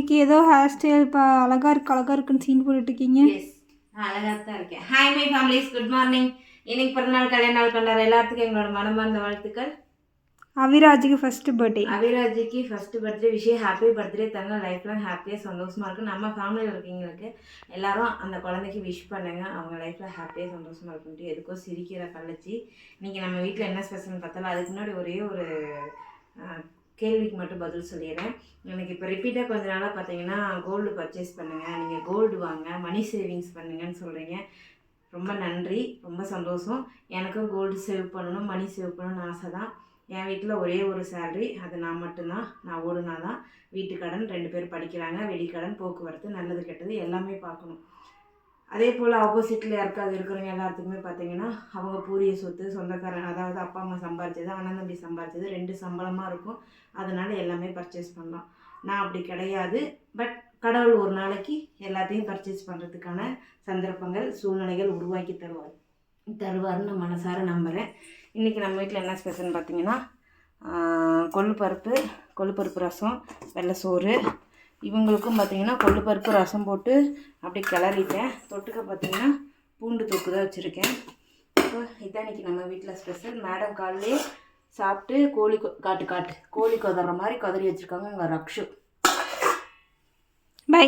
இன்னைக்கு ஏதோ hair style அழகா இருக்குன்னு சீன் போட்டுட்டு இருக்கீங்க. எஸ், அழகாக தான் இருக்கேன். Hi my families, good morning. இன்னைக்கு பிறந்தநாள் கல்யாண நாள் கொண்டாடுற எல்லாத்துக்கும் எங்களோட மனமார்ந்த வாழ்த்துக்கள். அவிராஜுக்கு ஃபர்ஸ்ட் பர்த்டே. அவிராஜுக்கு ஃபர்ஸ்ட் பர்த்டே விஷயம். ஹாப்பி பர்த்டே தங்க. லைஃப் லாங் ஹாப்பியாக சந்தோஷமாக இருக்குது. நம்ம ஃபேமிலியில் இருக்கவங்களுக்கு எல்லாரும் அந்த குழந்தைக்கு விஷ் பண்ணுங்க. அவங்க லைஃப்பில் ஹாப்பியாக சந்தோஷமாக இருக்குன்ட்டு எதுக்கோ சிரிக்கிற கள்ளச்சி. இன்றைக்கி நம்ம வீட்டில் என்ன ஸ்பெஷல்னு பார்த்தாலும் அதுக்கு முன்னாடி ஒரே ஒரு கேள்விக்கு மட்டும் பதில் சொல்லிடுறேன். எனக்கு இப்போ ரிப்பீட்டாக கொஞ்ச நாளாக பார்த்தீங்கன்னா கோல்டு பர்ச்சேஸ் பண்ணுங்கள், நீங்கள் கோல்டு வாங்க, மணி சேவிங்ஸ் பண்ணுங்கன்னு சொல்கிறீங்க. ரொம்ப நன்றி, ரொம்ப சந்தோஷம். எனக்கும் கோல்டு சேவ் பண்ணணும், மணி சேவ் பண்ணணும்னு ஆசை தான். என் வீட்டில் ஒரே ஒரு சேலரி, அது நான் மட்டும்தான். நான் ஓடுனா தான் வீட்டு கடன், 2 பேர் படிக்கிறாங்க, வெளிக்கடன், போக்குவரத்து, நல்லது கெட்டது எல்லாமே பார்க்கணும். அதே போல் ஆப்போசிட்டில் யாருக்காவது இருக்கிறவங்க எல்லாத்துக்குமே பார்த்தீங்கன்னா அவங்க பூரிய சொத்து, சொந்தக்காரங்க, அதாவது அப்பா அம்மா சம்பாரிச்சது, அண்ணன் தம்பி சம்பாரிச்சது 2 சம்பளமாக இருக்கும். அதனால் எல்லாமே பர்ச்சேஸ் பண்ணலாம். நான் அப்படி கிடையாது. பட் கடவுள் ஒரு நாளைக்கு எல்லாத்தையும் பர்ச்சேஸ் பண்ணுறதுக்கான சந்தர்ப்பங்கள், சூழ்நிலைகள் உருவாக்கி தருவார்னு நான் மனசார நம்புகிறேன். இன்றைக்கி நம்ம வீட்டில் என்ன ஸ்பெஷல்னு பார்த்தீங்கன்னா கொள்ளுப்பருப்பு ரசம், வெள்ளை சோறு. இவங்களுக்கும் பார்த்திங்கன்னா கொள்ளுப்பருப்பு ரசம் போட்டு அப்படி கிளறிட்டேன். தொட்டுக்க பார்த்திங்கன்னா பூண்டு தொக்கு தான் வச்சுருக்கேன். இப்போ இதான் இன்றைக்கி நம்ம வீட்டில் ஸ்பெஷல். மேடம் காலையிலே சாப்பிட்டு கோழி கொதற மாதிரி கொதறி வச்சுருக்காங்க. உங்கள் ரக்ஷு. பை.